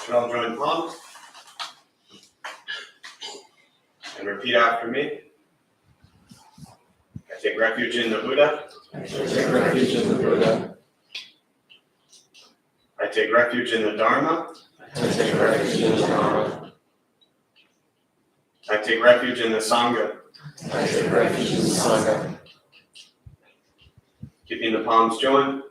should all join palms and repeat after me. I take refuge in the Buddha. I take refuge in the Buddha. I take refuge in the Dharma. I take refuge in the Dharma. I take refuge in the Sangha. I take refuge in the Sangha. Keeping the palms joined.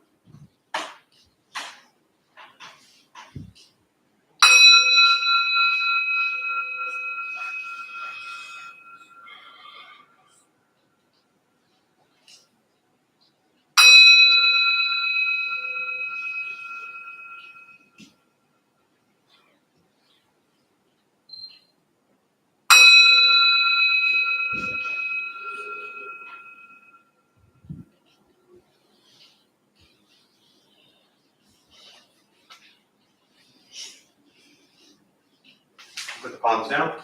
Put the palms down.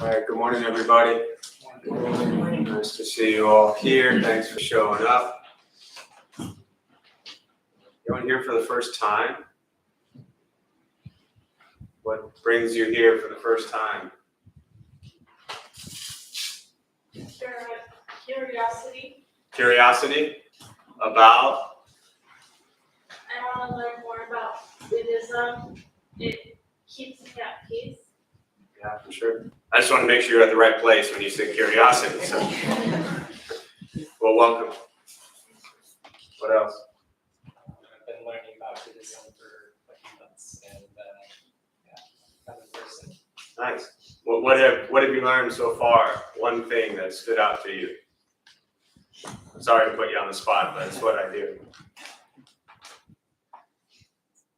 All right, good morning, everybody. Good morning. Nice to see you all here. Thanks for showing up. Anyone here for the first time? What brings you here for the first time? Curiosity. Curiosity about? I want to learn more about Buddhism. It keeps me at peace. Yeah, for sure. I just want to make sure you're at the right place when you say curiosity. So, well, welcome. What else? I've been learning about Buddhism for a few months, and found a person. Nice. Well, what have you learned so far? One thing that stood out to you. I'm sorry to put you on the spot, but it's what I do.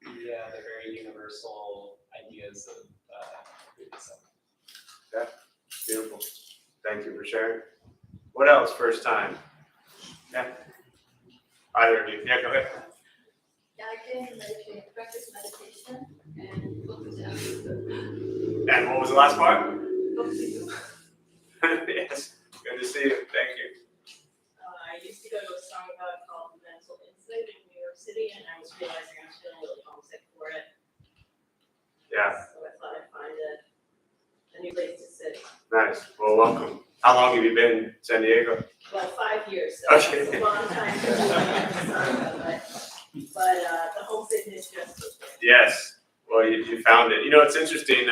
Yeah, the very universal ideas of Buddhism. Yeah, beautiful. Thank you for sharing. What else? First time? Yeah. Either of you. Yeah, go ahead. Yeah, I can practice meditation and focus on And what was the last part? focusing. Yes. Good to see you. Thank you. I used to go to a sangha called Mental Insight in New York City, and I was realizing I was feeling really homesick for it. Yeah. So I thought I'd find a new place to sit. Nice. Well, welcome. How long have you been in San Diego? Well, 5 years, so Okay. it's a long time to be in sangha, but the homesickness just was there. Yes. Well, you found it. You know, it's interesting.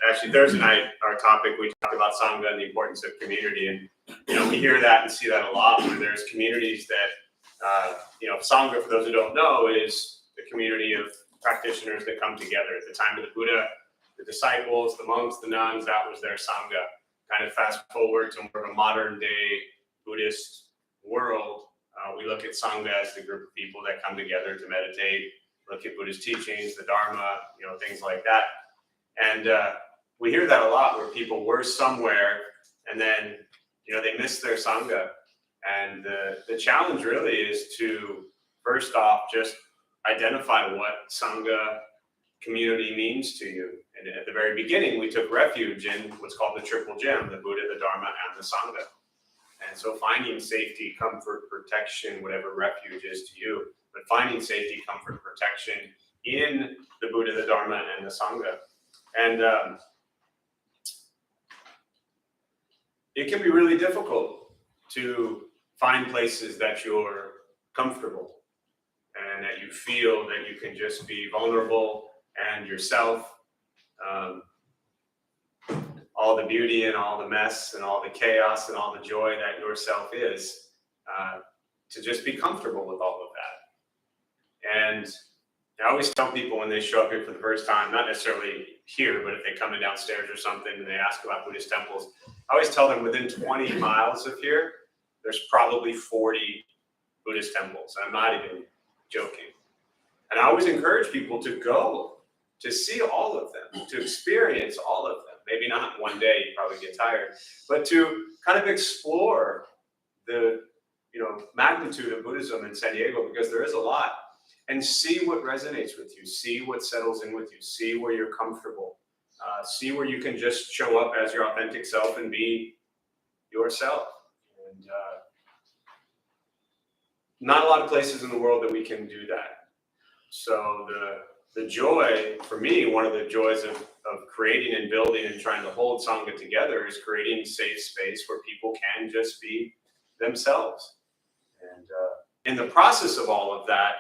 Actually, Thursday night, our topic, we talked about Sangha and the importance of community. And, we hear that and see that a lot where there's communities that, Sangha, for those who don't know, is the community of practitioners that come together. At the time of the Buddha, the disciples, the monks, the nuns, that was their Sangha. Kind of fast forward to more of a modern day Buddhist world, we look at Sangha as the group of people that come together to meditate, look at Buddhist teachings, the Dharma, things like that. And we hear that a lot where people were somewhere and then, they missed their Sangha. And the challenge really is to, first off, just identify what Sangha community means to you. And at the very beginning, we took refuge in what's called the Triple Gem, the Buddha, the Dharma, and the Sangha. And so finding safety, comfort, protection, whatever refuge is to you, but finding safety, comfort, protection in the Buddha, the Dharma, and the Sangha. And it can be really difficult to find places that you're comfortable and that you feel that you can just be vulnerable and yourself. All the beauty and all the mess and all the chaos and all the joy that yourself is, to just be comfortable with all of that. And I always tell people when they show up here for the first time, not necessarily here, but if they come in downstairs or something and they ask about Buddhist temples, I always tell them within 20 miles of here, there's probably 40 Buddhist temples. I'm not even joking. And I always encourage people to go, to see all of them, to experience all of them. Maybe not one day, you probably get tired, but to kind of explore the magnitude of Buddhism in San Diego, because there is a lot, and see what resonates with you, see what settles in with you, see where you're comfortable, see where you can just show up as your authentic self and be yourself. And not a lot of places in the world that we can do that. So the joy, for me, one of the joys of creating and building and trying to hold Sangha together is creating a safe space where people can just be themselves. And in the process of all of that,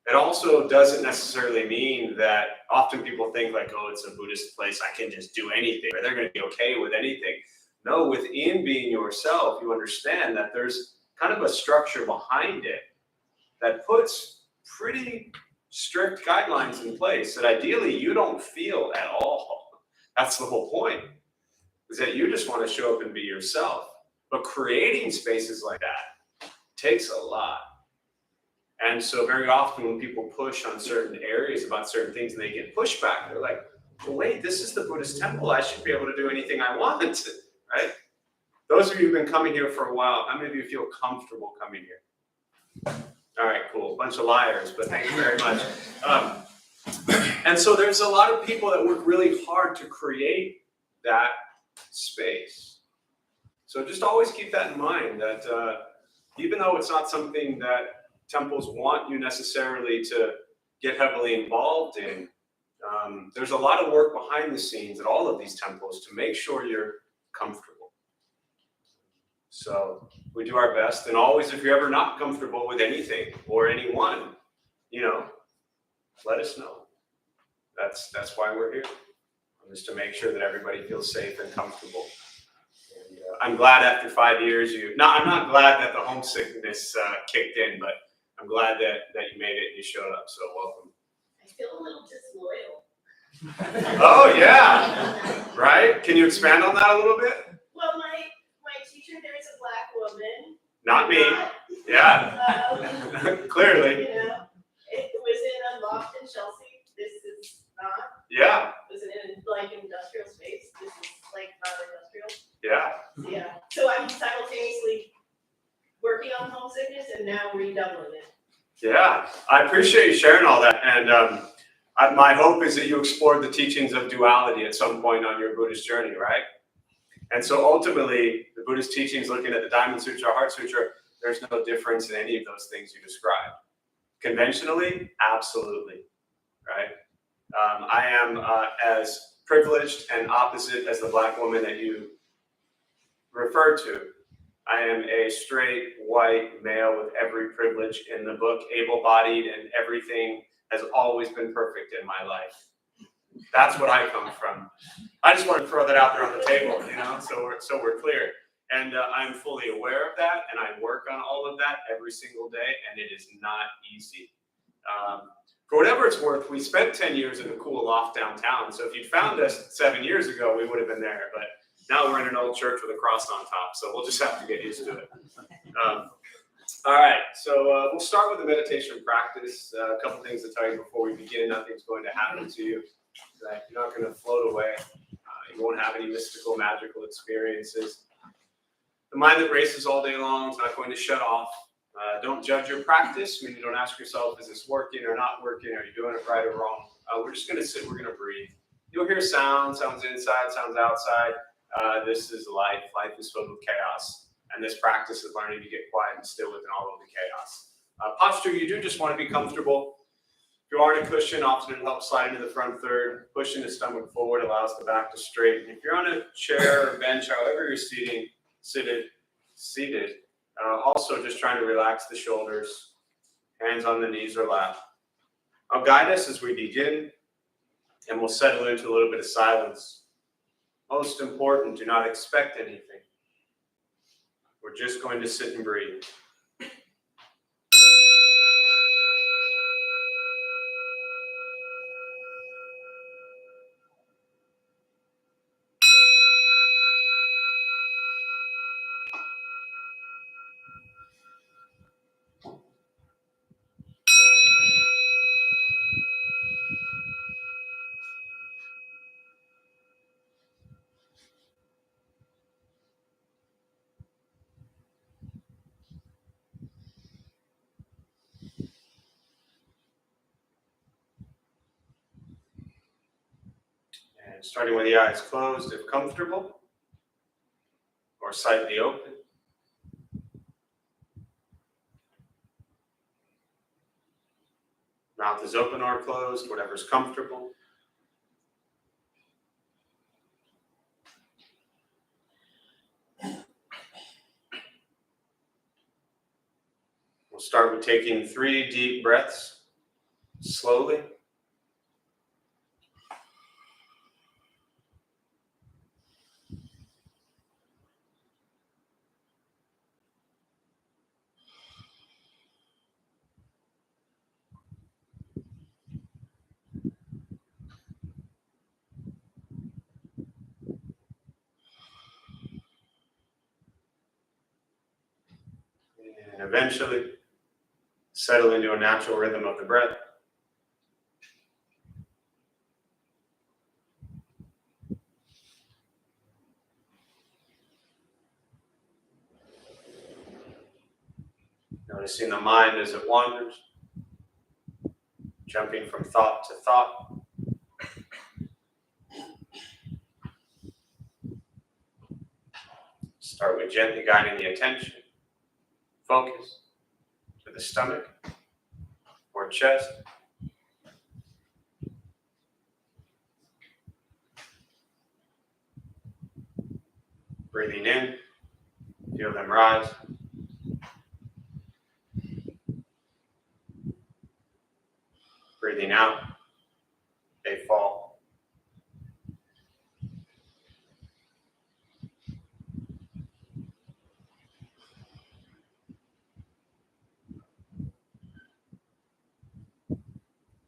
it also doesn't necessarily mean that often people think like, oh, it's a Buddhist place, I can just do anything, or they're going to be okay with anything. No, within being yourself, you understand that there's kind of a structure behind it that puts pretty strict guidelines in place that ideally you don't feel at all. That's the whole point, is that you just want to show up and be yourself. But creating spaces like that takes a lot. And so very often when people push on certain areas about certain things and they get pushback, they're like, well, wait, this is the Buddhist temple. I should be able to do anything I want, right? Those of you who've been coming here for a while, how many of you feel comfortable coming here? All right, cool. Bunch of liars, but thank you very much. And so there's a lot of people that work really hard to create that space. So just always keep that in mind, that even though it's not something that temples want you necessarily to get heavily involved in, there's a lot of work behind the scenes at all of these temples to make sure you're comfortable. So we do our best, and always, if you're ever not comfortable with anything or anyone, let us know. That's why we're here, just to make sure that everybody feels safe and comfortable. And I'm glad after 5 years I'm not glad that the homesickness kicked in, but I'm glad that you made it and you showed up. So welcome. I feel a little disloyal. Oh yeah, right? Can you expand on that a little bit? Well, my teacher there is a Black woman. Not me. Yeah. Clearly. It was in Unlocked in Chelsea. This is not. Yeah. Was it in industrial space? This is not industrial. Yeah. Yeah. So I'm simultaneously working on homesickness and now redoubling it. Yeah. I appreciate you sharing all that. And my hope is that you explored the teachings of duality at some point on your Buddhist journey, right? And so ultimately, the Buddhist teachings, looking at the Diamond Sutra, Heart Sutra, there's no difference in any of those things you described. Conventionally, absolutely, right? I am as privileged and opposite as the Black woman that you referred to. I am a straight, white male with every privilege in the book, able-bodied, and everything has always been perfect in my life. That's what I come from. I just want to throw that out there on the table, so we're clear. And I'm fully aware of that, and I work on all of that every single day, and it is not easy. For whatever it's worth, we spent 10 years in a cool loft downtown, so if you'd found us 7 years ago, we would have been there, but now we're in an old church with a cross on top, so we'll just have to get used to it. All right, so we'll start with the meditation practice. A couple things to tell you before we begin. Nothing's going to happen to you. You're not going to float away. You won't have any mystical, magical experiences. The mind that races all day long is not going to shut off. Don't judge your practice. I mean, you don't ask yourself, is this working or not working? Are you doing it right or wrong? We're just going to sit. We're going to breathe. You'll hear sounds inside, sounds outside. This is life. Life is filled with chaos. And this practice is learning to get quiet and still within all of the chaos. Posture, you do just want to be comfortable. If you are in a cushion, often it helps slide into the front third. Pushing the stomach forward allows the back to straighten. If you're on a chair or bench, however you're seated, also just trying to relax the shoulders, hands on the knees or lap. I'll guide us as we begin, and we'll settle into a little bit of silence. Most important, do not expect anything. We're just going to sit and breathe. And starting with the eyes closed if comfortable, or slightly open. Mouth is open or closed, whatever's comfortable. We'll start with taking 3 deep breaths, slowly. And eventually, settle into a natural rhythm of the breath. Noticing the mind as it wanders, jumping from thought to thought. Start with gently guiding the attention, focus to the stomach or chest. Breathing in, feel them rise. Breathing out, they fall.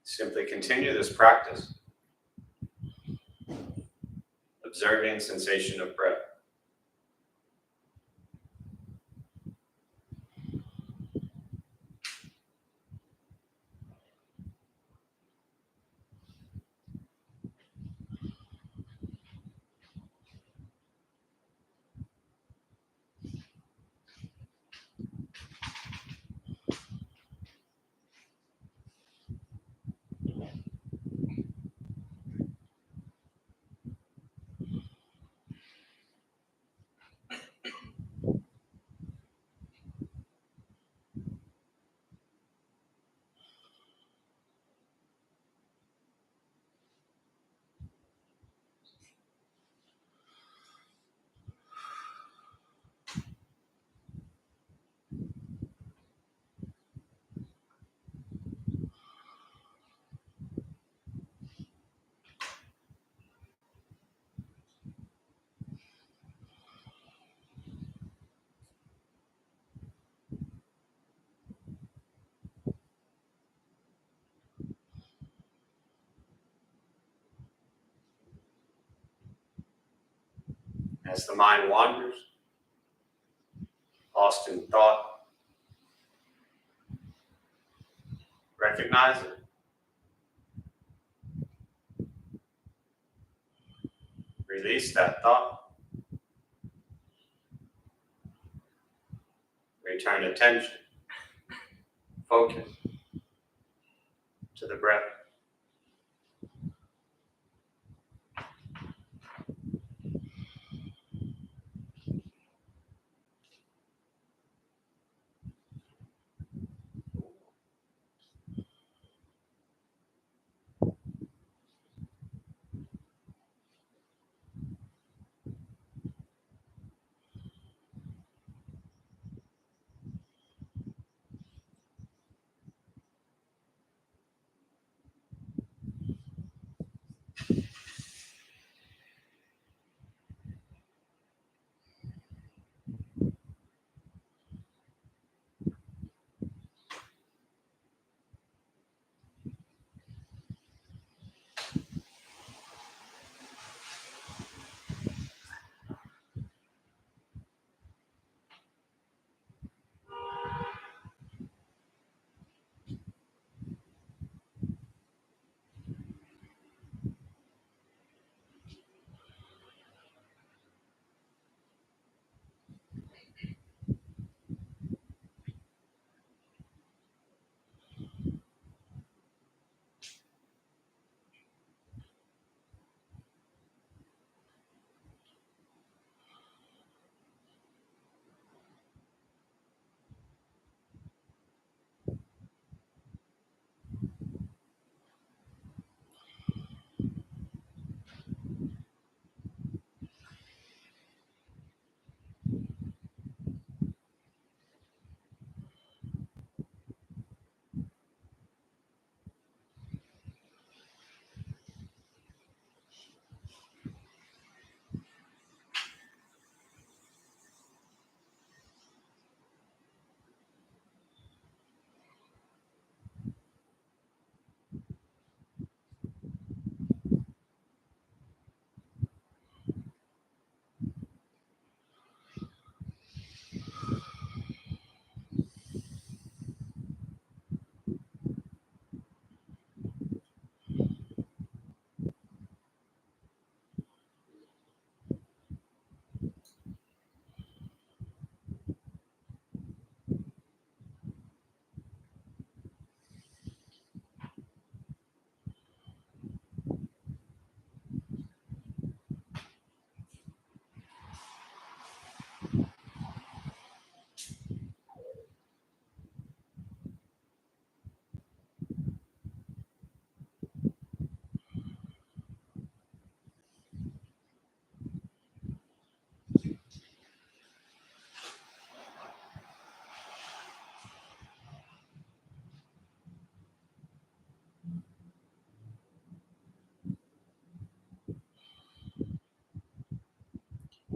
Simply continue this practice, observing sensation of breath. As the mind wanders, lost in thought, recognize it. Release that thought. Return attention, focus to the breath.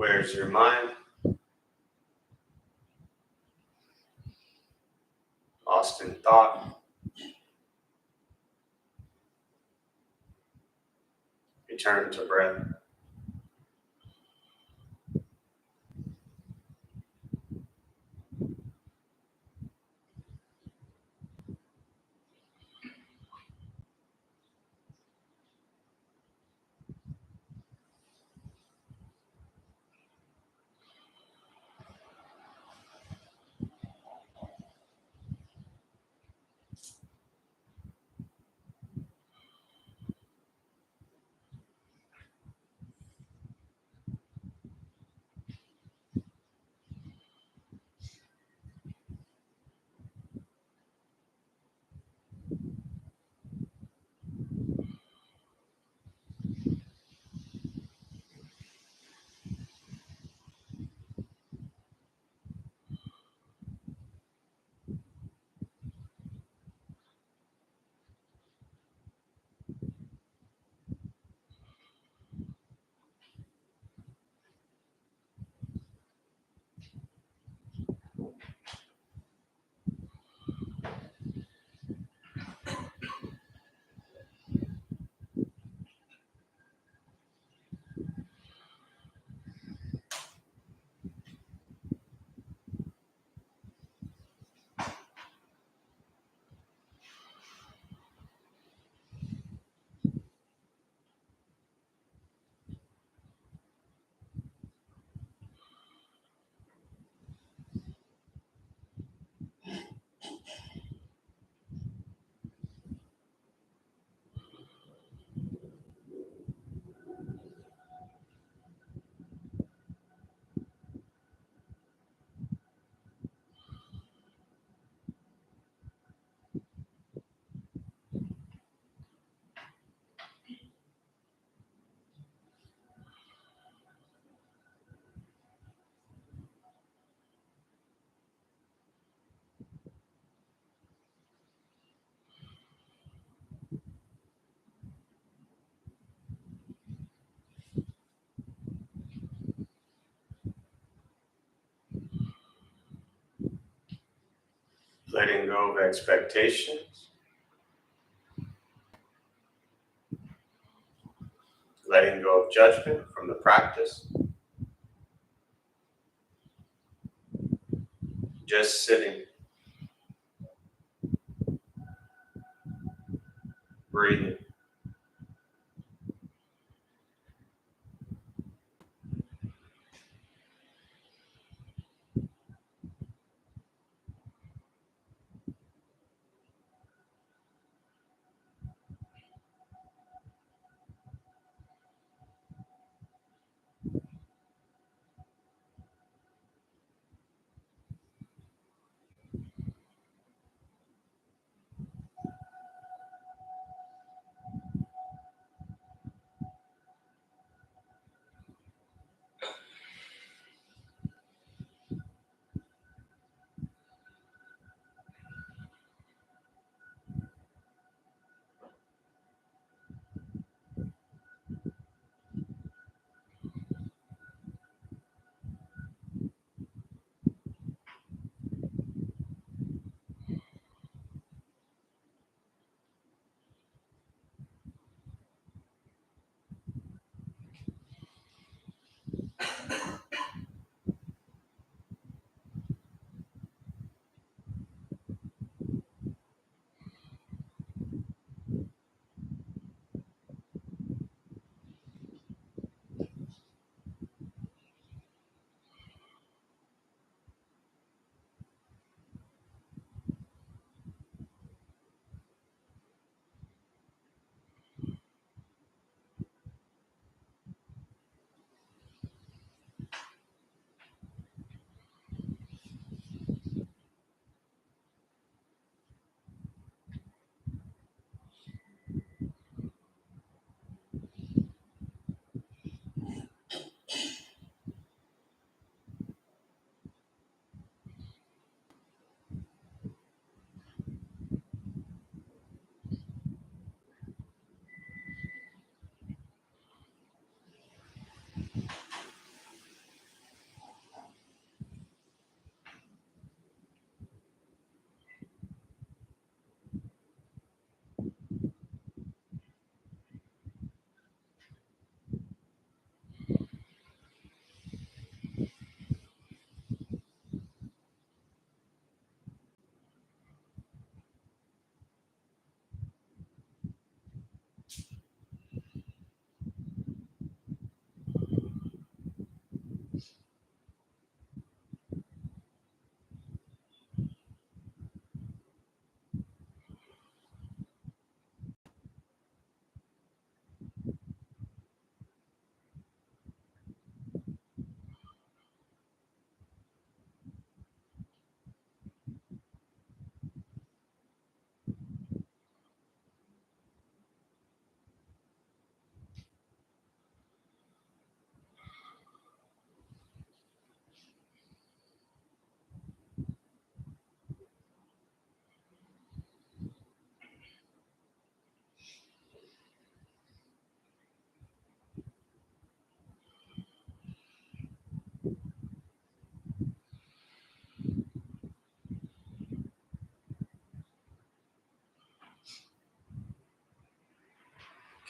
Where's your mind? Lost in thought? Return to breath. Letting go of expectations. Letting go of judgment from the practice. Just sitting. Breathing.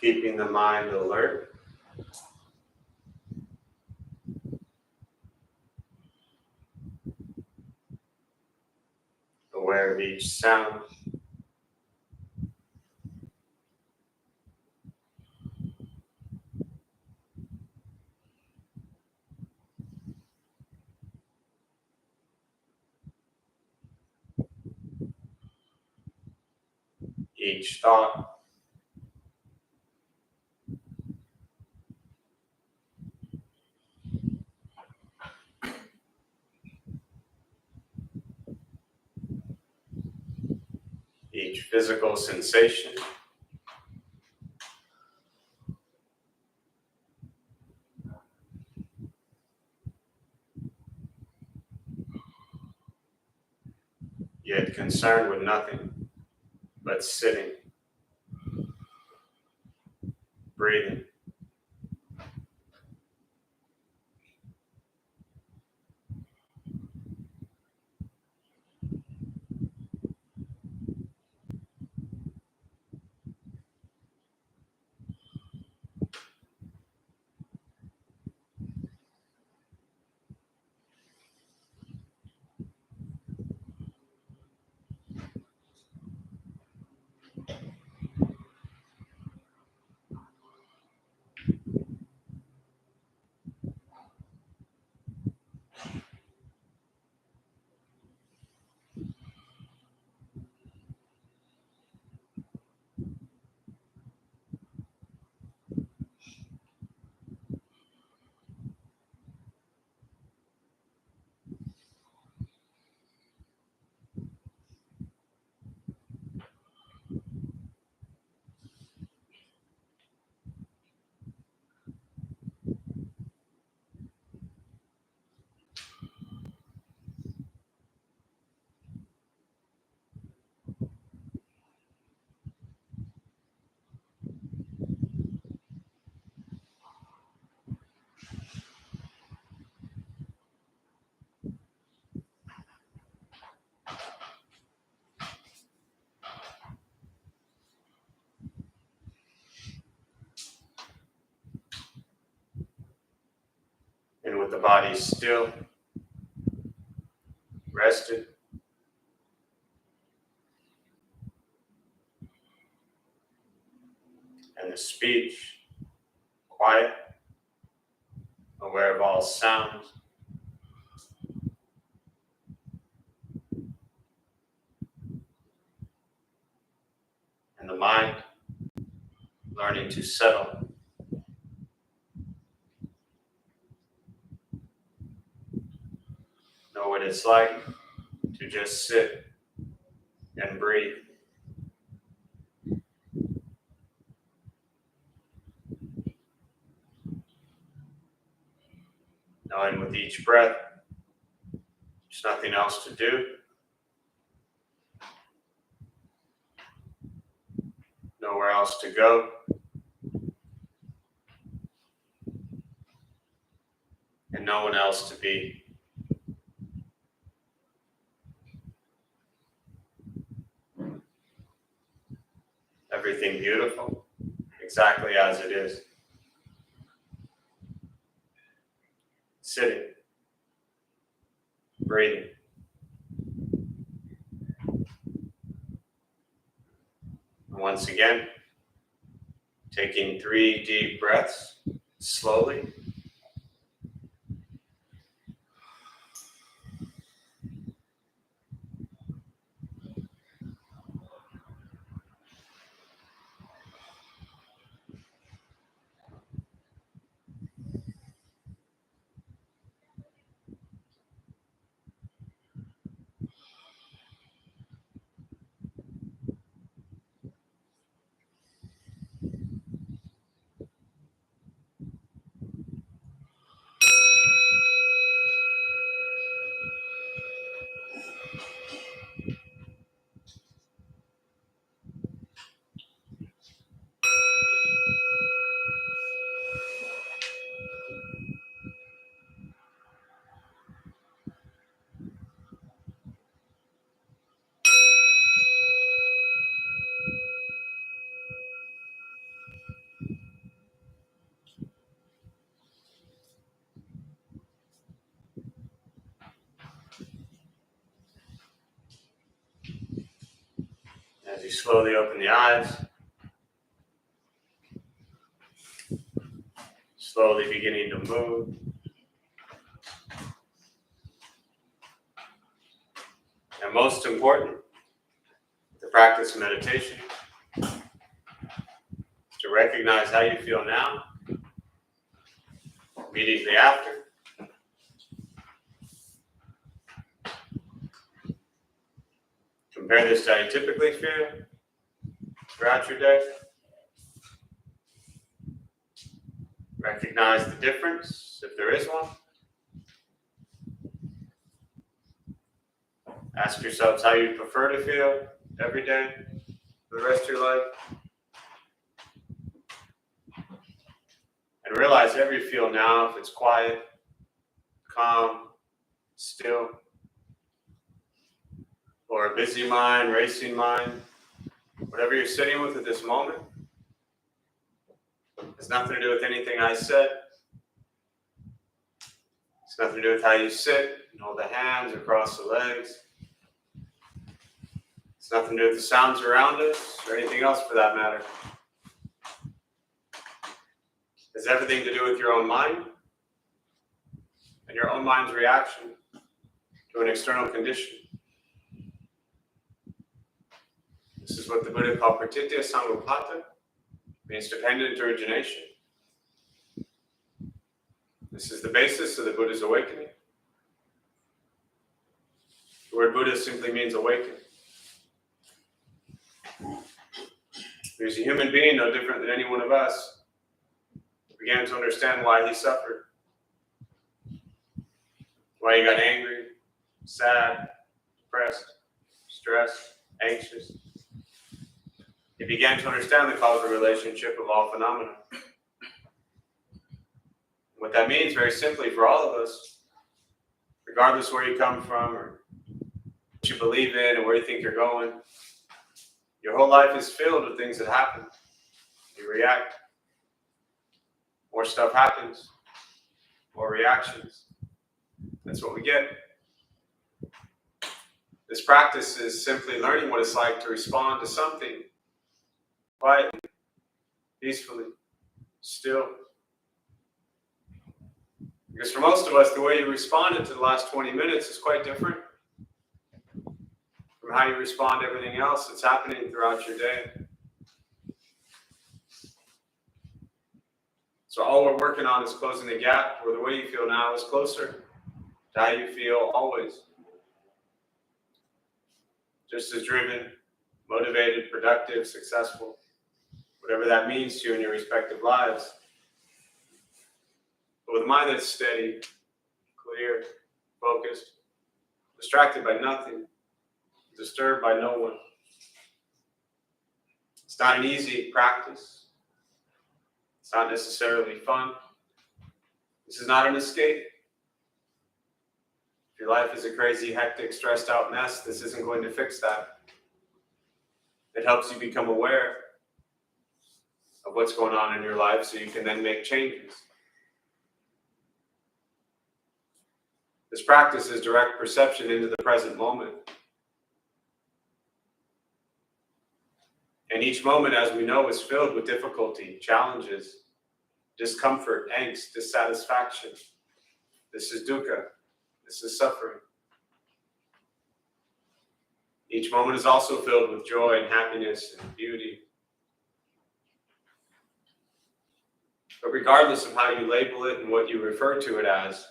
Keeping the mind alert. Aware of each sound. Each thought. Each physical sensation. Yet concerned with nothing but sitting, breathing. And with the body still, rested, and the speech quiet, aware of all sounds. And the mind learning to settle. Know what it's like to just sit and breathe. Knowing with each breath, there's nothing else to do. Nowhere else to go. And no one else to be. Everything beautiful, exactly as it is. Sitting, breathing. And once again, taking 3 deep breaths, slowly. As you slowly open the eyes, slowly beginning to move. And most important, the practice of meditation, to recognize how you feel now, immediately after. Compare this to how you typically feel throughout your day. Recognize the difference, if there is one. Ask yourselves how you prefer to feel every day for the rest of your life. And realize however you feel now, if it's quiet, calm, still, or a busy mind, racing mind, whatever you're sitting with at this moment, has nothing to do with anything I said. It's nothing to do with how you sit and hold the hands across the legs. It's nothing to do with the sounds around us or anything else for that matter. It's everything to do with your own mind and your own mind's reaction to an external condition. This is what the Buddha called pratitya samuppada, means dependent origination. This is the basis of the Buddha's awakening. The word Buddha simply means awaken. He was a human being, no different than any one of us. He began to understand why he suffered, why he got angry, sad, depressed, stressed, anxious. He began to understand the causal relationship of all phenomena. What that means, very simply, for all of us, regardless where you come from or what you believe in and where you think you're going, your whole life is filled with things that happen. You react. More stuff happens. More reactions. That's what we get. This practice is simply learning what it's like to respond to something quietly, peacefully, still. Because for most of us, the way you responded to the last 20 minutes is quite different from how you respond to everything else that's happening throughout your day. So all we're working on is closing the gap where the way you feel now is closer to how you feel always. Just as driven, motivated, productive, successful, whatever that means to you in your respective lives. But with a mind that's steady, clear, focused, distracted by nothing, disturbed by no one. It's not an easy practice. It's not necessarily fun. This is not an escape. If your life is a crazy, hectic, stressed out mess, this isn't going to fix that. It helps you become aware of what's going on in your life so you can then make changes. This practice is direct perception into the present moment. And each moment, as we know, is filled with difficulty, challenges, discomfort, angst, dissatisfaction. This is dukkha. This is suffering. Each moment is also filled with joy and happiness and beauty. But regardless of how you label it and what you refer to it as,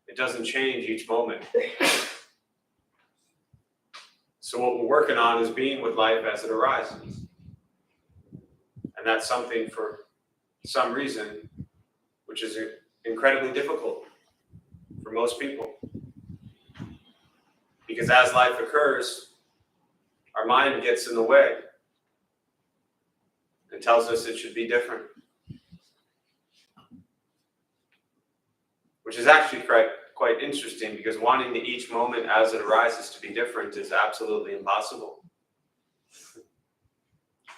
it doesn't change each moment. So what we're working on is being with life as it arises. And that's something for some reason, which is incredibly difficult for most people. Because as life occurs, our mind gets in the way and tells us it should be different. Which is actually quite interesting, because wanting to each moment as it arises to be different is absolutely impossible.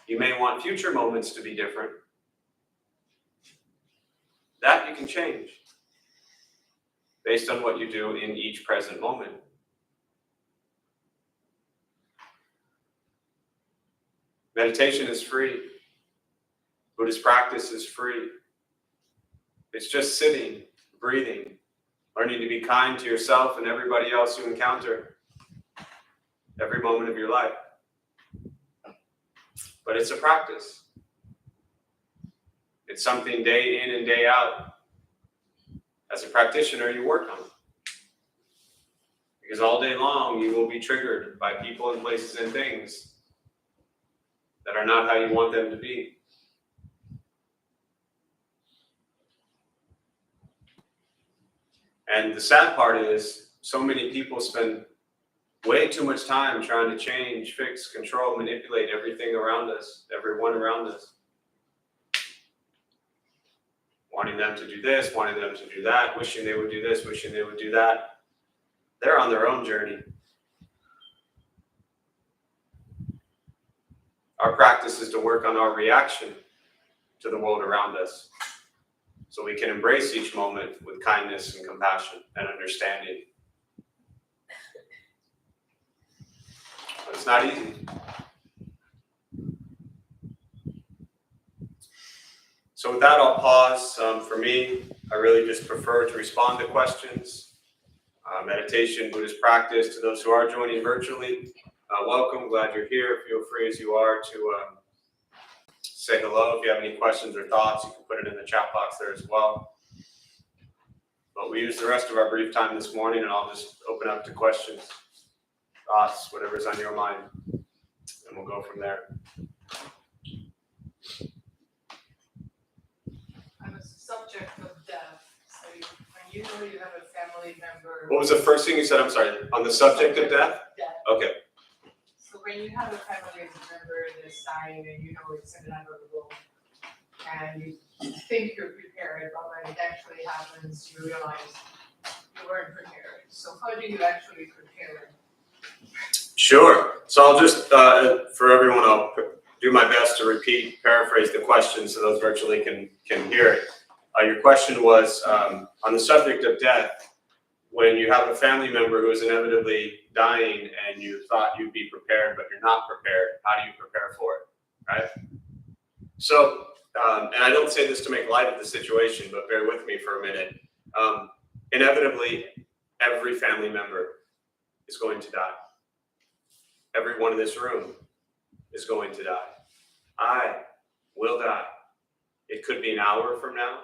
You may want future moments to be different. That you can change based on what you do in each present moment. Meditation is free. Buddhist practice is free. It's just sitting, breathing, learning to be kind to yourself and everybody else you encounter every moment of your life. But it's a practice. It's something day in and day out. As a practitioner, you work on it. Because all day long, you will be triggered by people and places and things that are not how you want them to be. And the sad part is, so many people spend way too much time trying to change, fix, control, manipulate everything around us, everyone around us. Wanting them to do this, wanting them to do that, wishing they would do this, wishing they would do that. They're on their own journey. Our practice is to work on our reaction to the world around us, so we can embrace each moment with kindness and compassion and understanding. But it's not easy. So with that, I'll pause. For me, I really just prefer to respond to questions. Meditation, Buddhist practice, to those who are joining virtually, welcome, glad you're here. Feel free as you are to say hello. If you have any questions or thoughts, you can put it in the chat box there as well. But we use the rest of our brief time this morning, and I'll just open up to questions, thoughts, whatever's on your mind, and we'll go from there. On the subject of death, so when you know you have a family member. What was the first thing you said? I'm sorry. On the subject of death? Death. Okay. So when you have a family member that's dying and you know it's inevitable, and you think you're prepared, but when it actually happens, you realize you weren't prepared. So how do you actually prepare? Sure. So I'll just, for everyone, I'll do my best to repeat, paraphrase the question so those virtually can hear it. Your question was on the subject of death. When you have a family member who is inevitably dying and you thought you'd be prepared, but you're not prepared, how do you prepare for it, right? So, and I don't say this to make light of the situation, but bear with me for a minute. Inevitably, every family member is going to die. Everyone in this room is going to die. I will die. It could be an hour from now.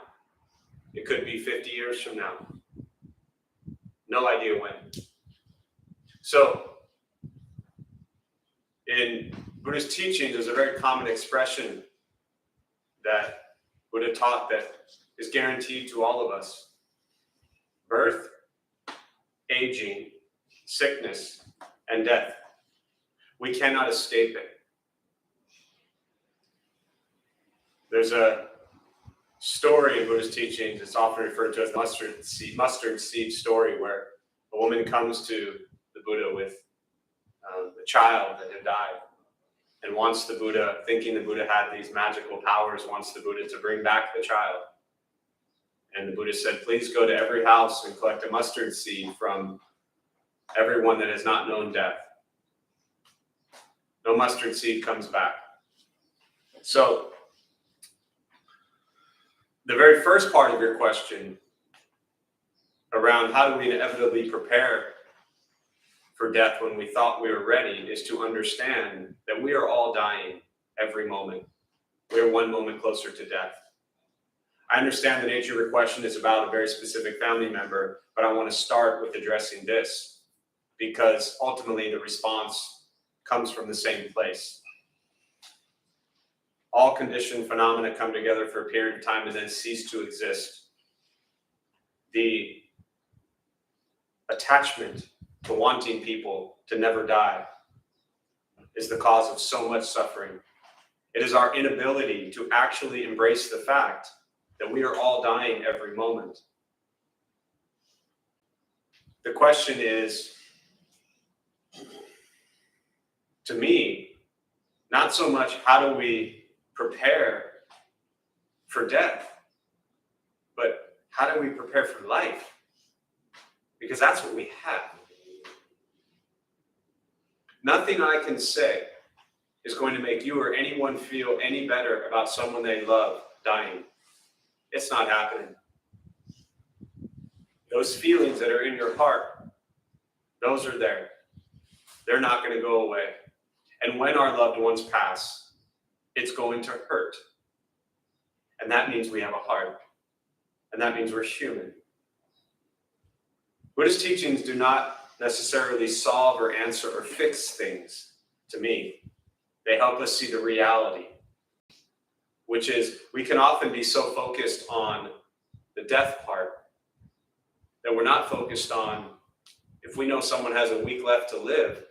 It could be 50 years from now. No idea when. So, in Buddhist teachings, there's a very common expression that Buddha taught that is guaranteed to all of us. Birth, aging, sickness, and death. We cannot escape it. There's a story in Buddhist teachings, it's often referred to as the mustard seed story, where a woman comes to the Buddha with a child that had died, and wants the Buddha, thinking the Buddha had these magical powers, wants the Buddha to bring back the child. And the Buddha said, please go to every house and collect a mustard seed from everyone that has not known death. No mustard seed comes back. So, the very first part of your question around how do we inevitably prepare for death when we thought we were ready is to understand that we are all dying every moment. We are one moment closer to death. I understand the nature of your question is about a very specific family member, but I want to start with addressing this because ultimately the response comes from the same place. All conditioned phenomena come together for a period of time and then cease to exist. The attachment to wanting people to never die is the cause of so much suffering. It is our inability to actually embrace the fact that we are all dying every moment. The question is, to me, not so much how do we prepare for death, but how do we prepare for life? Because that's what we have. Nothing I can say is going to make you or anyone feel any better about someone they love dying. It's not happening. Those feelings that are in your heart, those are there. They're not going to go away. And when our loved ones pass, it's going to hurt. And that means we have a heart. And that means we're human. Buddhist teachings do not necessarily solve or answer or fix things to me. They help us see the reality, which is we can often be so focused on the death part that we're not focused on, if we know someone has a week left to live,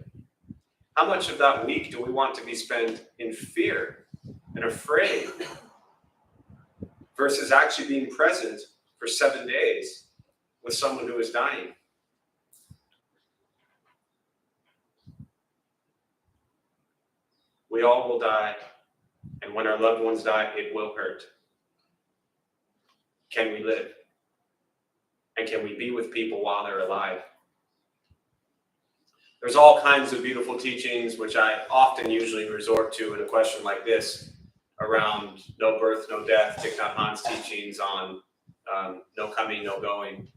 how much of that week do we want to be spent in fear and afraid versus actually being present for 7 days with someone who is dying? We all will die, and when our loved ones die, it will hurt. Can we live? And can we be with people while they're alive? There's all kinds of beautiful teachings, which I often usually resort to in a question like this, around no birth, no death, Thich Nhat Hanh's teachings on no coming, no going.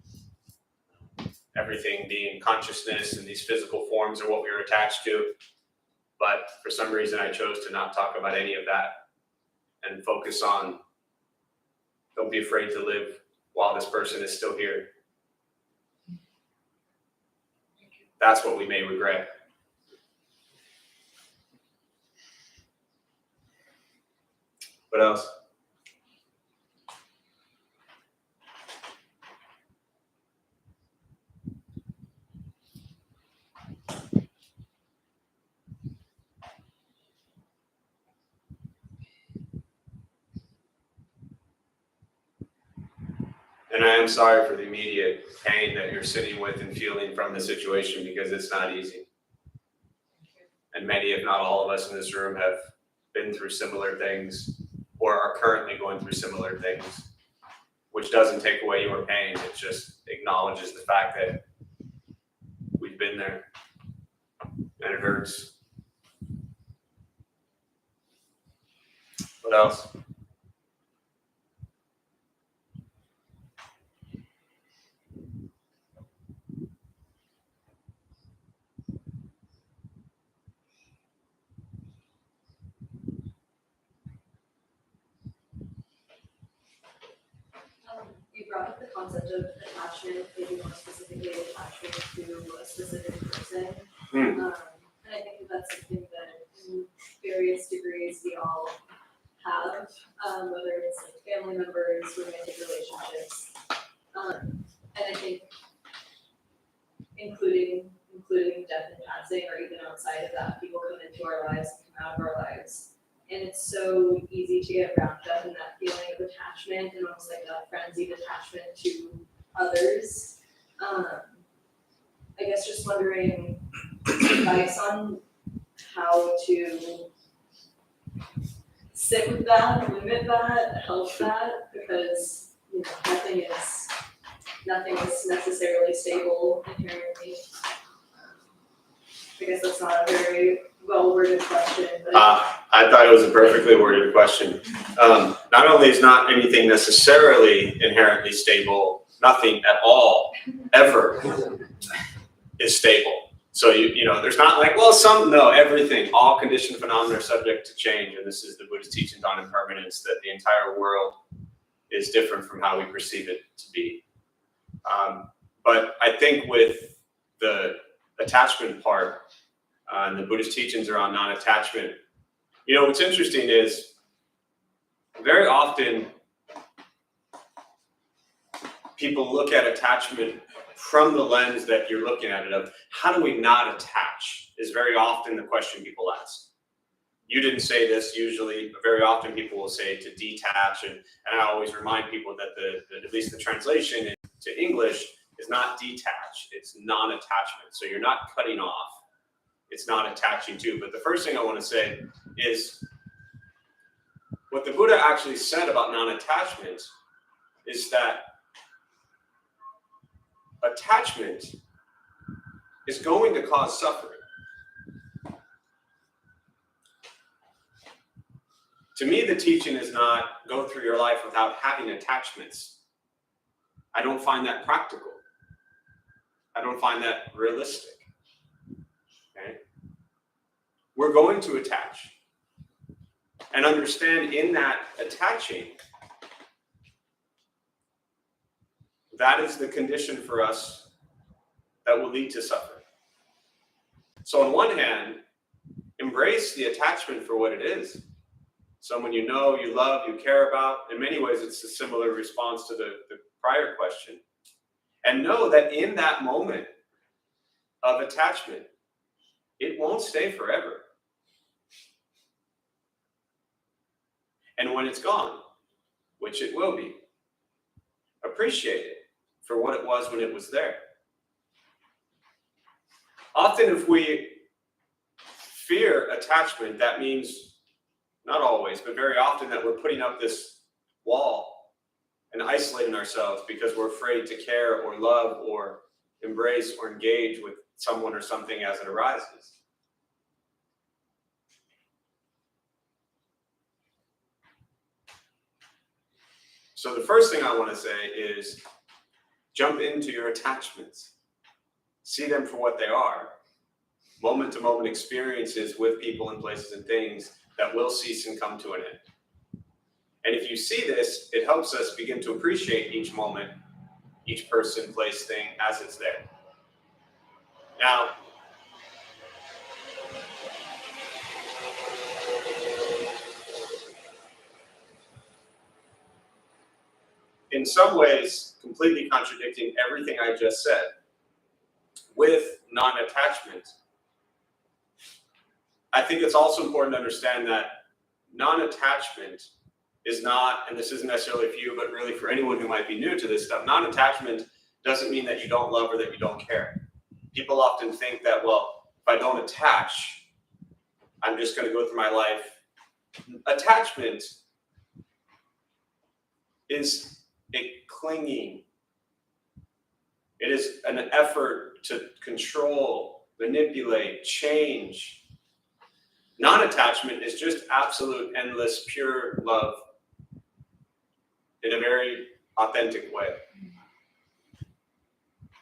Everything being consciousness and these physical forms are what we are attached to. But for some reason, I chose to not talk about any of that and focus on, don't be afraid to live while this person is still here. That's what we may regret. What else? And I am sorry for the immediate pain that you're sitting with and feeling from the situation, because it's not easy. And many, if not all of us in this room, have been through similar things or are currently going through similar things, which doesn't take away your pain. It just acknowledges the fact that we've been there and it hurts. What else? You brought up the concept of attachment, maybe more specifically attachment to a specific person. And I think that's something that in various degrees we all have, whether it's like family members, romantic relationships. And I think including death and passing, or even outside of that, people come into our lives and come out of our lives. And it's so easy to get wrapped up in that feeling of attachment and almost like a frenzied attachment to others. I guess just wondering advice on how to sit with that, limit that, help that, because nothing is necessarily stable inherently. I guess that's not a very well-worded question, but I thought it was a perfectly worded question. Not only is not anything necessarily inherently stable, nothing at all ever is stable. So you know, there's not like, well, everything, all conditioned phenomena are subject to change, and this is the Buddhist teachings on impermanence, that the entire world is different from how we perceive it to be. But I think with the attachment part, and the Buddhist teachings around non-attachment, what's interesting is very often people look at attachment from the lens that you're looking at it of, how do we not attach, is very often the question people ask. You didn't say this usually, but very often people will say to detach, and I always remind people that the at least the translation to English is not detach, it's non-attachment. So you're not cutting off, it's not attaching to. But the first thing I want to say is what the Buddha actually said about non-attachment is that attachment is going to cause suffering. To me, the teaching is not go through your life without having attachments. I don't find that practical. I don't find that realistic. Okay? We're going to attach. And understand in that attaching, that is the condition for us that will lead to suffering. So on one hand, embrace the attachment for what it is. Someone you know, you love, you care about. In many ways, it's a similar response to the prior question. And know that in that moment of attachment, it won't stay forever. And when it's gone, which it will be, appreciate it for what it was when it was there. Often if we fear attachment, that means, not always, but very often, that we're putting up this wall and isolating ourselves because we're afraid to care or love or embrace or engage with someone or something as it arises. So the first thing I want to say is jump into your attachments. See them for what they are. Moment-to-moment experiences with people and places and things that will cease and come to an end. And if you see this, it helps us begin to appreciate each moment, each person, place, thing as it's there. Now, in some ways, completely contradicting everything I just said, with non-attachment, I think it's also important to understand that non-attachment is not, and this isn't necessarily for you, but really for anyone who might be new to this stuff, non-attachment doesn't mean that you don't love or that you don't care. People often think that, well, if I don't attach, I'm just going to go through my life. Attachment is a clinging. It is an effort to control, manipulate, change. Non-attachment is just absolute, endless, pure love in a very authentic way.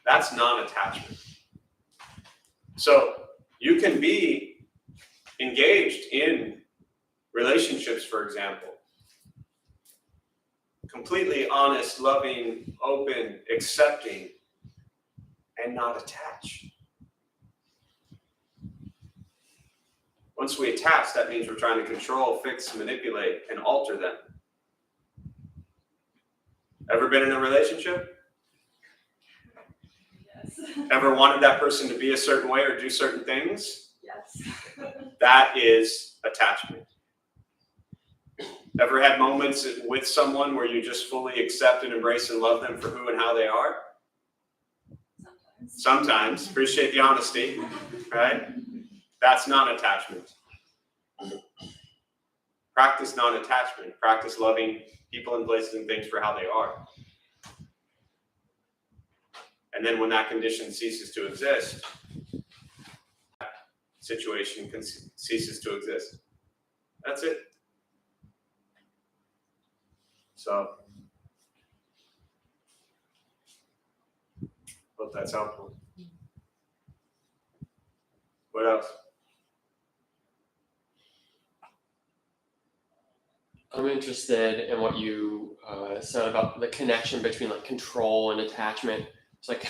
That's non-attachment. So you can be engaged in relationships, for example, completely honest, loving, open, accepting, and not attach. Once we attach, that means we're trying to control, fix, manipulate, and alter them. Ever been in a relationship? Yes. Ever wanted that person to be a certain way or do certain things? Yes. That is attachment. Ever had moments with someone where you just fully accept and embrace and love them for who and how they are? Sometimes. Appreciate the honesty, right? That's non-attachment. Practice non-attachment. Practice loving people and places and things for how they are. And then when that condition ceases to exist, that situation ceases to exist. That's it. So, hope that's helpful. What else? I'm interested in what you said about the connection between like control and attachment. It's like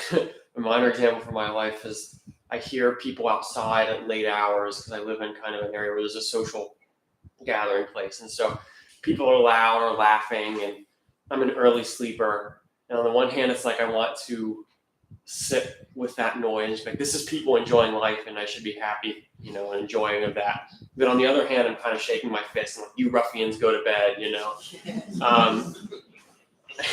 a minor example from my life is I hear people outside at late hours because I live in kind of an area where there's a social gathering place. And so people are loud or laughing and I'm an early sleeper. And on the one hand, it's like I want to sit with that noise. Like this is people enjoying life and I should be happy, and enjoying of that. But on the other hand, I'm kind of shaking my fist and like, you ruffians go to bed,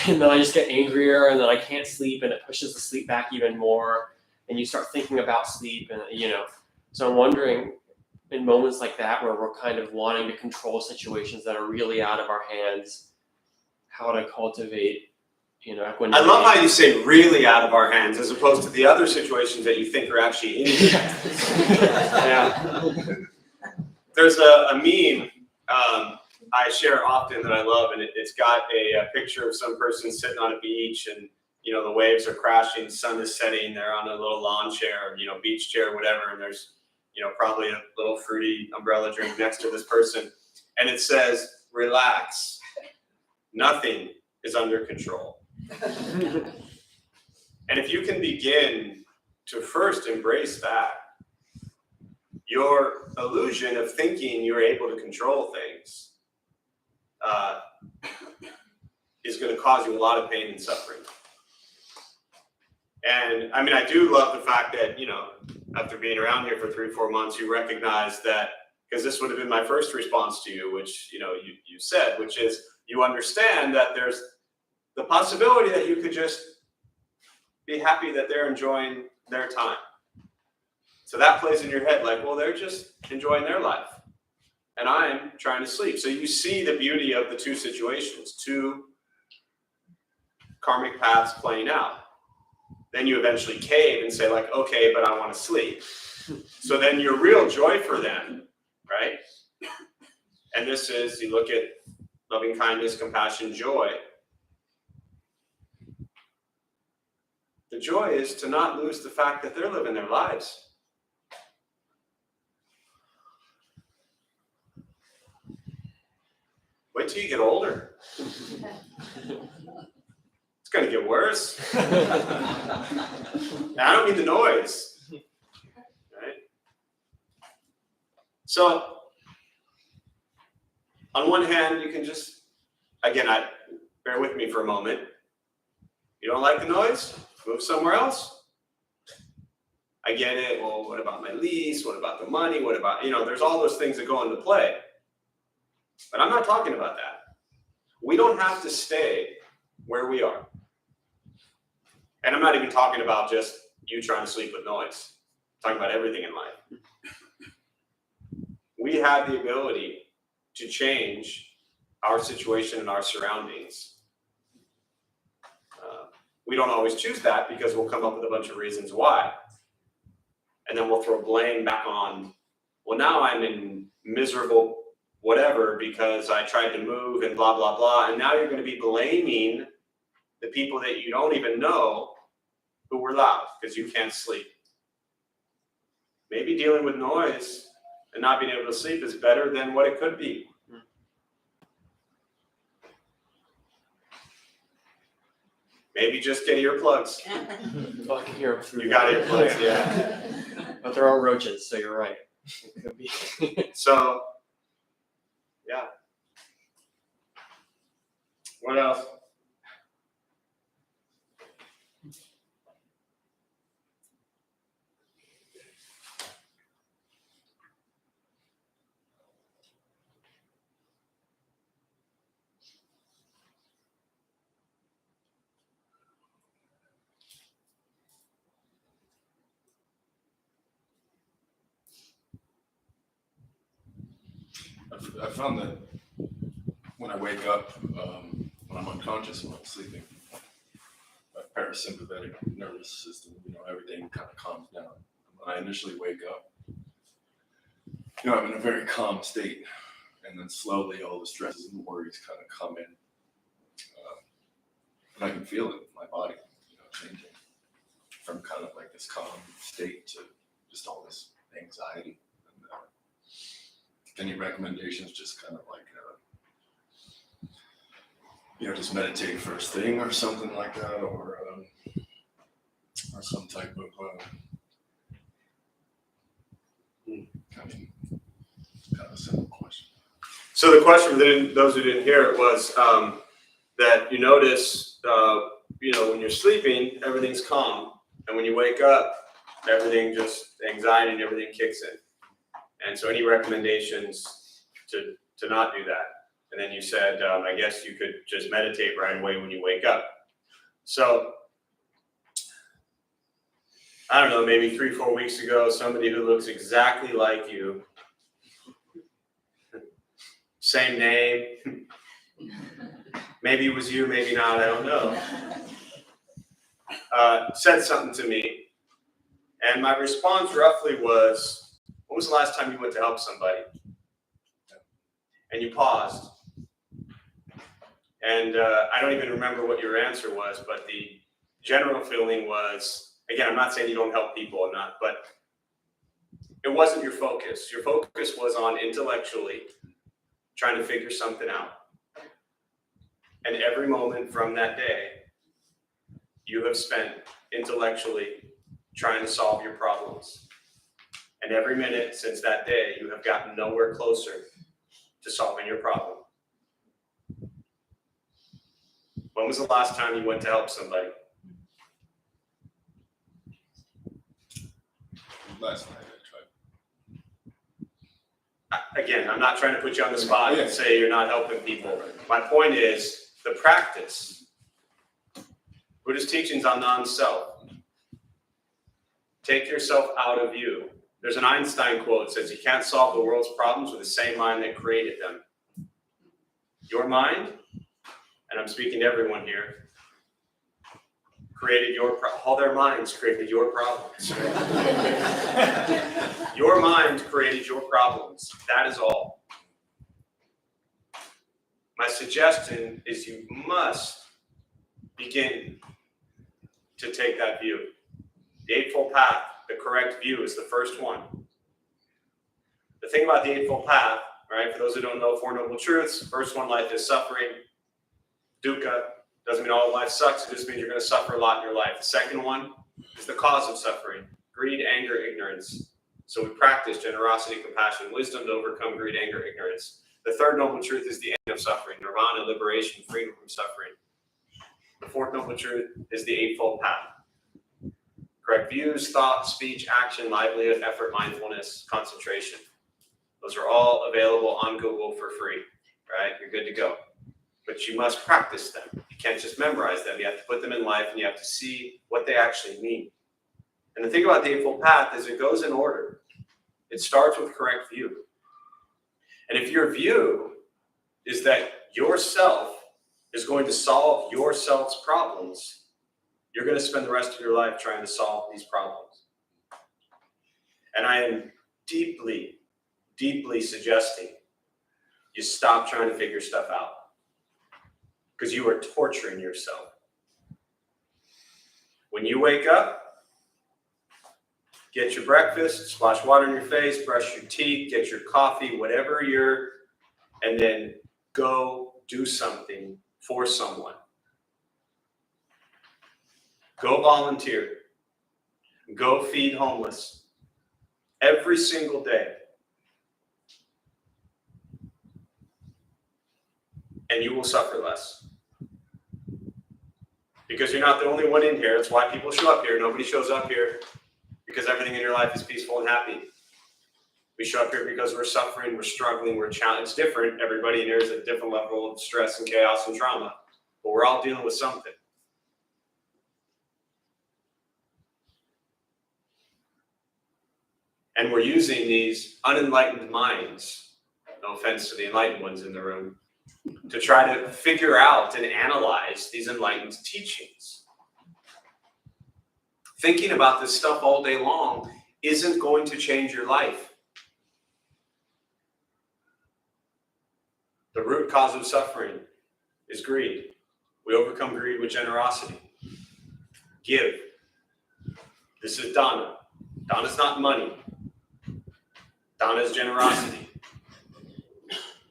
And then I just get angrier and then I can't sleep and it pushes the sleep back even more. And you start thinking about sleep and, So I'm wondering in moments like that where we're kind of wanting to control situations that are really out of our hands, how to cultivate, equanimity. I love how you say really out of our hands as opposed to the other situations that you think are actually in your hands. Yeah. There's a meme. I share often that I love, and it's got a picture of some person sitting on a beach, and the waves are crashing, sun is setting, they're on a little lawn chair, beach chair, whatever, and there's probably a little fruity umbrella drink next to this person, and it says, "Relax, nothing is under control." And if you can begin to first embrace that, your illusion of thinking you're able to control things is going to cause you a lot of pain and suffering. And I mean, I do love the fact that, after being around here for 3-4 months, you recognize that, because this would have been my first response to you, which, you said, which is you understand that there's the possibility that you could just be happy that they're enjoying their time. So that plays in your head like, well, they're just enjoying their life and I'm trying to sleep. So you see the beauty of the two situations, two karmic paths playing out. Then you eventually cave and say like, okay, but I want to sleep. So then your real joy for them, right? And this is, you look at loving kindness, compassion, joy. The joy is to not lose the fact that they're living their lives. Wait till you get older. It's going to get worse. I don't mean the noise. Right? So, on one hand, you can just, again, bear with me for a moment. You don't like the noise? Move somewhere else. I get it. Well, what about my lease? What about the money? What about, there's all those things that go into play. But I'm not talking about that. We don't have to stay where we are. And I'm not even talking about just you trying to sleep with noise. I'm talking about everything in life. We have the ability to change our situation and our surroundings. We don't always choose that because we'll come up with a bunch of reasons why. And then we'll throw blame back on, well, now I'm in miserable whatever because I tried to move and blah, blah, blah. And now you're going to be blaming the people that you don't even know who were loud because you can't sleep. Maybe dealing with noise and not being able to sleep is better than what it could be. Maybe just get earplugs. Oh, I can hear them through. You got earplugs, yeah. But there are roaches, so you're right. It could be. So, yeah. What else? I found that when I wake up, when I'm unconscious, when I'm sleeping, my parasympathetic nervous system, everything kind of calms down. When I initially wake up, I'm in a very calm state, and then slowly all the stresses and worries kind of come in, and I can feel it in my body, changing from kind of like this calm state to just all this anxiety. Any recommendations? Just kind of like, just meditate first thing or something like that, or some type of, kind of a simple question. So the question for those who didn't hear it was that you notice, when you're sleeping, everything's calm, and when you wake up, everything just anxiety and everything kicks in. And so any recommendations to not do that? And then you said, I guess you could just meditate right away when you wake up. So, I don't know, maybe 3-4 weeks ago, somebody who looks exactly like you, same name, maybe it was you, maybe not, I don't know, said something to me. And my response roughly was, when was the last time you went to help somebody? And you paused And I don't even remember what your answer was, but the general feeling was, again, I'm not saying you don't help people or not, but it wasn't your focus. Your focus was on intellectually trying to figure something out. And every moment from that day, you have spent intellectually trying to solve your problems. And every minute since that day, you have gotten nowhere closer to solving your problem. When was the last time you went to help somebody? Last night I tried. Again, I'm not trying to put you on the spot and say you're not helping people. My point is the practice. Buddhist teachings on non-self. Take yourself out of you. There's an Einstein quote that says you can't solve the world's problems with the same mind that created them. Your mind, and I'm speaking to everyone here, created all their minds created your problems. Your mind created your problems. That is all. My suggestion is you must begin to take that view. The Eightfold Path, the correct view, is the first one. The thing about the Eightfold Path, right, for those who don't know Four Noble Truths, first one, life is suffering. Dukkha doesn't mean all of life sucks, it just means you're going to suffer a lot in your life. The second one is the cause of suffering, greed, anger, ignorance. So we practice generosity, compassion, wisdom to overcome greed, anger, ignorance. The third noble truth is the end of suffering, nirvana, liberation, freedom from suffering. The fourth noble truth is the Eightfold Path. Correct views, thought, speech, action, livelihood, effort, mindfulness, concentration. Those are all available on Google for free, right? You're good to go. But you must practice them. You can't just memorize them. You have to put them in life and you have to see what they actually mean. And the thing about the Eightfold Path is it goes in order. It starts with correct view. And if your view is that yourself is going to solve yourself's problems, you're going to spend the rest of your life trying to solve these problems. And I am deeply, deeply suggesting you stop trying to figure stuff out, because you are torturing yourself. When you wake up, get your breakfast, splash water in your face, brush your teeth, get your coffee, whatever and then go do something for someone. Go volunteer. Go feed homeless. Every single day. And you will suffer less. Because you're not the only one in here. That's why people show up here. Nobody shows up here because everything in your life is peaceful and happy. We show up here because we're suffering, we're struggling, we're challenged. It's different. Everybody in here is at a different level of stress and chaos and trauma. But we're all dealing with something. And we're using these unenlightened minds, no offense to the enlightened ones in the room, to try to figure out and analyze these enlightened teachings. Thinking about this stuff all day long isn't going to change your life. The root cause of suffering is greed. We overcome greed with generosity. Give. This is dana. Dana is not money. Dana is generosity.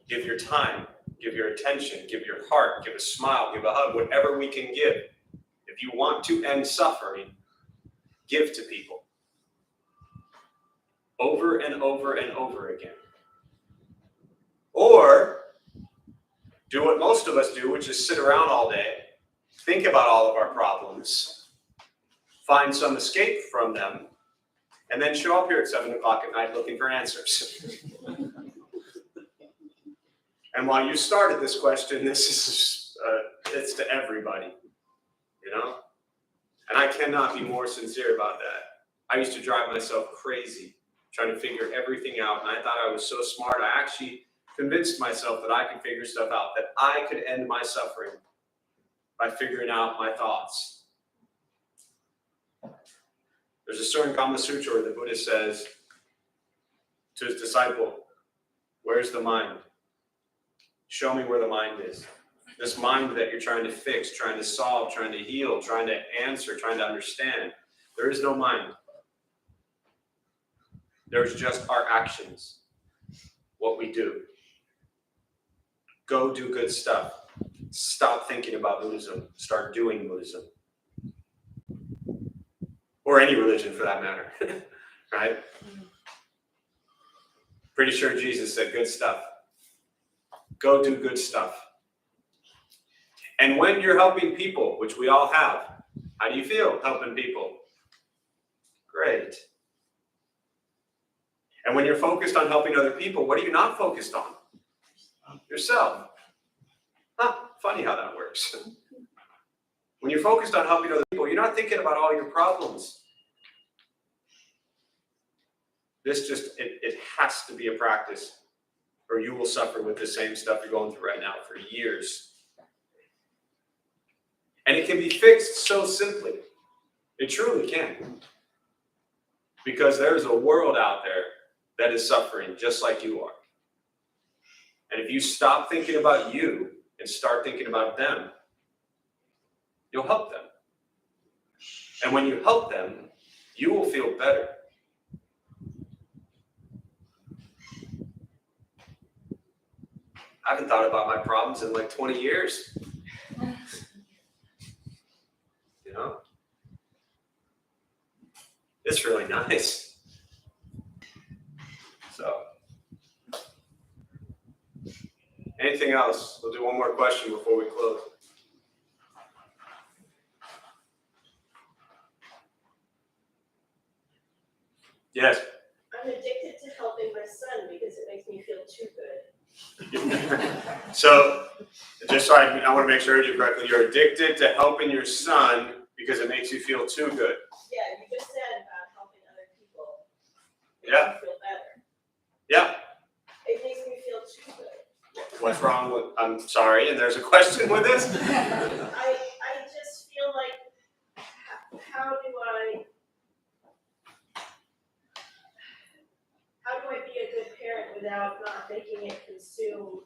Give your time. Give your attention, give your heart, give a smile, give a hug, whatever we can give. If you want to end suffering, give to people. Over and over and over again. Or do what most of us do, which is sit around all day, think about all of our problems, find some escape from them, and then show up here at 7 o'clock at night looking for answers. And while you started this question, this is it's to everybody, you know? And I cannot be more sincere about that. I used to drive myself crazy trying to figure everything out, and I thought I was so smart. I actually convinced myself that I could figure stuff out, that I could end my suffering by figuring out my thoughts. There's a certain Kama Sutra where the Buddha says to his disciple, "Where's the mind? Show me where the mind is." This mind that you're trying to fix, trying to solve, trying to heal, trying to answer, trying to understand. There is no mind. There's just our actions, what we do. Go do good stuff. Stop thinking about Buddhism. Start doing Buddhism. Or any religion for that matter, right? Pretty sure Jesus said good stuff. Go do good stuff. And when you're helping people, which we all have, how do you feel helping people? Great. And when you're focused on helping other people, what are you not focused on? Yourself. Huh, funny how that works. When you're focused on helping other people, you're not thinking about all your problems. This just, it has to be a practice, or you will suffer with the same stuff you're going through right now for years. And it can be fixed so simply. It truly can. Because there's a world out there that is suffering just like you are. And if you stop thinking about you and start thinking about them, you'll help them. And when you help them, you will feel better. I haven't thought about my problems in like 20 years. You know? It's really nice. So, anything else? We'll do one more question before we close. Yes. I'm addicted to helping my son because it makes me feel too good. So, just so I want to make sure I heard you correctly, you're addicted to helping your son because it makes you feel too good. Yeah, you just said about helping other people. Yeah. Makes me feel better. Yeah. It makes me feel too good. What's wrong with, I'm sorry, and there's a question with this? I just feel like, how do I be a good parent without not making it consume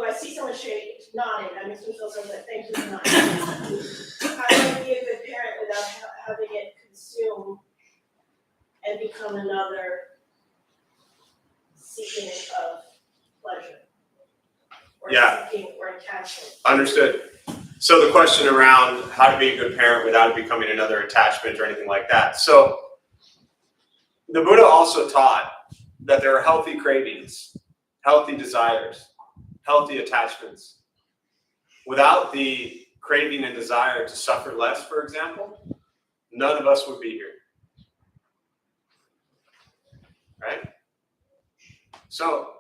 I see someone nodding, that makes me feel so good, thank you for nodding. How do I be a good parent without having it consume and become another seeking of pleasure? Or Yeah. seeking or attachment? Understood. So the question around how to be a good parent without it becoming another attachment or anything like that. So the Buddha also taught that there are healthy cravings, healthy desires, healthy attachments. Without the craving and desire to suffer less, for example, none of us would be here. Right? So,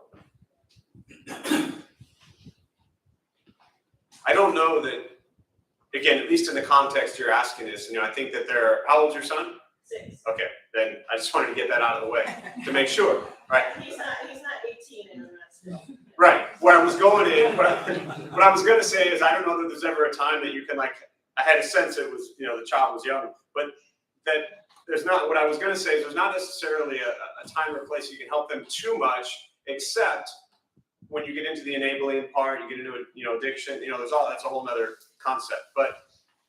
I don't know that, again, at least in the context you're asking this, I think that how old's your son? 6. Okay, then I just wanted to get that out of the way to make sure, right? He's not 18 and I'm not still. Right. Where I was going in, what I was going to say is I don't know that there's ever a time that you can I had a sense it was, the child was young, but that there's not, what I was going to say is there's not necessarily a time or place you can help them too much, except when you get into the enabling part, you get into, addiction, that's a whole nother concept. But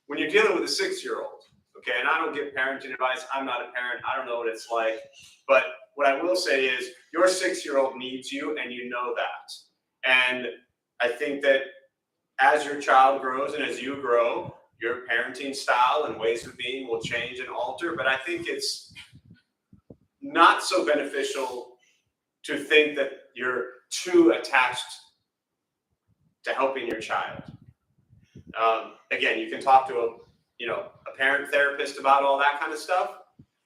when you're dealing with a 6-year-old, okay, and I don't give parenting advice, I'm not a parent, I don't know what it's like, but what I will say is your 6-year-old needs you and you know that. And I think that as your child grows and as you grow, your parenting style and ways of being will change and alter, but I think it's not so beneficial to think that you're too attached to helping your child. Again, you can talk to a parent therapist about all that kind of stuff,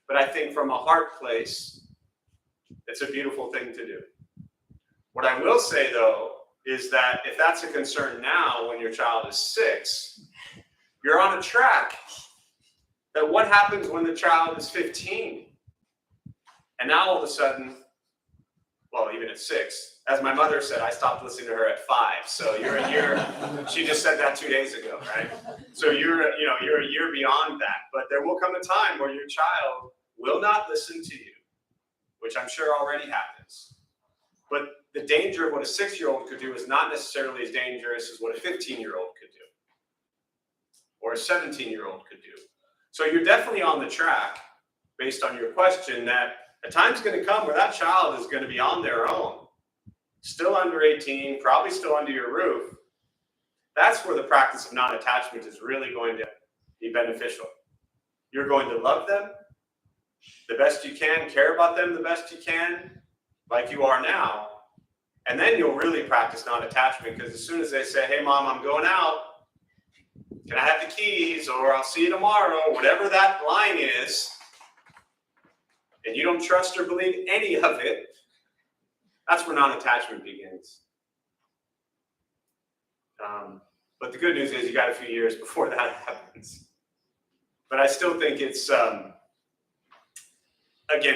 but I think from a heart place, it's a beautiful thing to do. What I will say, though, is that if that's a concern now when your child is 6, you're on a track that what happens when the child is 15? And now all of a sudden, well, even at 6, as my mother said, I stopped listening to her at 5. So you're a year, she just said that 2 days ago, right? So you're a year beyond that. But there will come a time where your child will not listen to you, which I'm sure already happens. But the danger of what a 6-year-old could do is not necessarily as dangerous as what a 15-year-old could do or a 17-year-old could do. So you're definitely on the track based on your question that a time's going to come where that child is going to be on their own, still under 18, probably still under your roof. That's where the practice of non-attachment is really going to be beneficial. You're going to love them the best you can, care about them the best you can, like you are now. And then you'll really practice non-attachment, because as soon as they say, hey, Mom, I'm going out, can I have the keys, or I'll see you tomorrow, whatever that line is, and you don't trust or believe any of it, that's where non-attachment begins. But the good news is you got a few years before that happens. But I still think it's, again,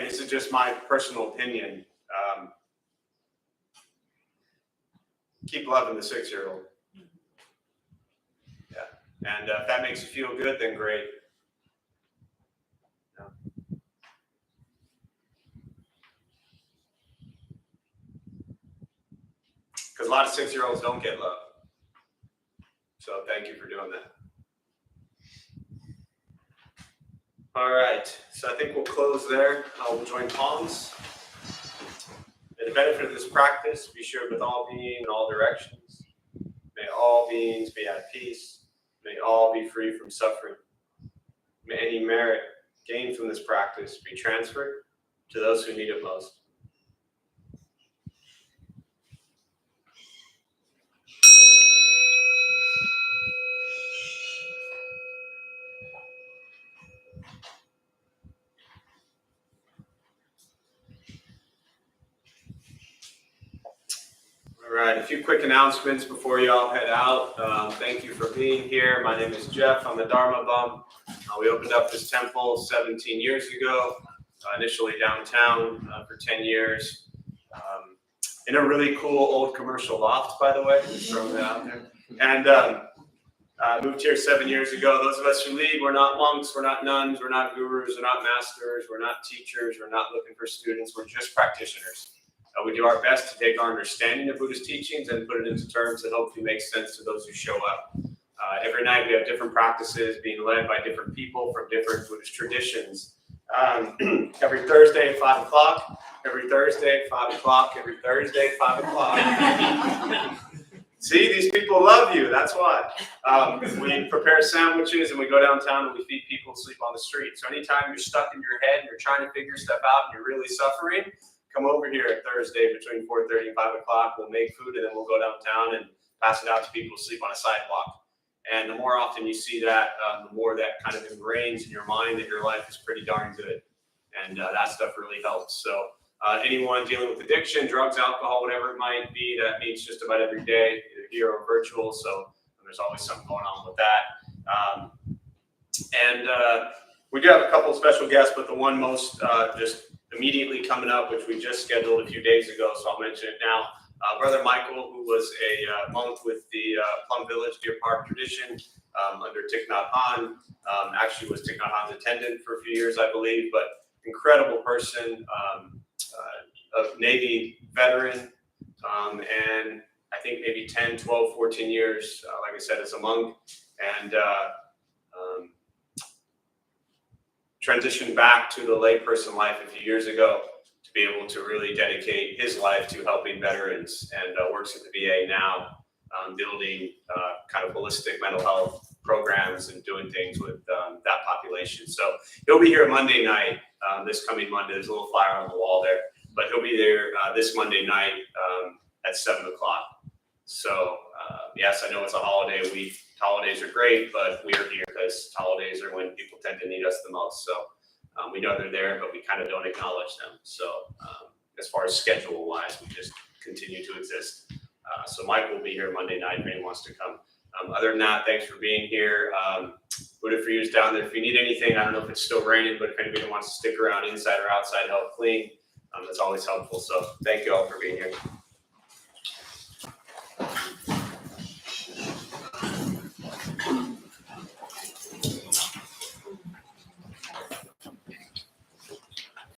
this is just my personal opinion. Keep loving the 6-year-old. Yeah, and if that makes you feel good, then great. Because a lot of 6-year-olds don't get love. So thank you for doing that. All right, so I think we'll close there. We'll join palms. May the benefit of this practice be shared with all beings in all directions. May all beings be at peace. May all be free from suffering. May any merit gained from this practice be transferred to those who need it most. All right, a few quick announcements before you all head out. Thank you for being here. My name is Jeff. I'm the Dharma Bum. We opened up this temple 17 years ago, initially downtown for 10 years. In a really cool old commercial loft, by the way, just throwing that out there. And moved here 7 years ago. Those of us who lead, we're not monks, we're not nuns, we're not gurus, we're not masters, we're not teachers, we're not looking for students, we're just practitioners. We do our best to take our understanding of Buddhist teachings and put it into terms that hopefully make sense to those who show up. Every night we have different practices being led by different people from different Buddhist traditions. Every Thursday at 5 o'clock, every Thursday at 5 o'clock, every Thursday at 5 o'clock. See, these people love you, that's why. We prepare sandwiches and we go downtown and we feed people who sleep on the street. So anytime you're stuck in your head and you're trying to figure stuff out and you're really suffering, come over here at Thursday between 4:30 and 5 o'clock. We'll make food and then we'll go downtown and pass it out to people who sleep on a sidewalk. And the more often you see that, the more that kind of ingrains in your mind that your life is pretty darn good. And that stuff really helps. So anyone dealing with addiction, drugs, alcohol, whatever it might be, that meets just about every day, either here or virtual. So there's always something going on with that. We do have a couple of special guests, but the one most just immediately coming up, which we just scheduled a few days ago, so I'll mention it now. Brother Michael, who was a monk with the Plum Village Deer Park tradition under Thich Nhat Hanh, actually was Thich Nhat Hanh's attendant for a few years, I believe, but incredible person, a Navy veteran, and I think maybe 10, 12, 14 years, like I said, as a monk, and transitioned back to the layperson life a few years ago to be able to really dedicate his life to helping veterans, and works at the VA now, building kind of holistic mental health programs and doing things with that population. So he'll be here Monday night, this coming Monday. There's a little flyer on the wall there, but he'll be there this Monday night at 7 o'clock. So yes, I know it's a holiday week. Holidays are great, but we are here because holidays are when people tend to need us the most. So we know they're there, but we kind of don't acknowledge them. So as far as schedule wise, we just continue to exist. So Mike will be here Monday night if anyone wants to come. Other than that, thanks for being here. Buddha for You is down there. If you need anything, I don't know if it's still raining, but if anybody wants to stick around inside or outside, help clean, that's always helpful. So thank you all for being here.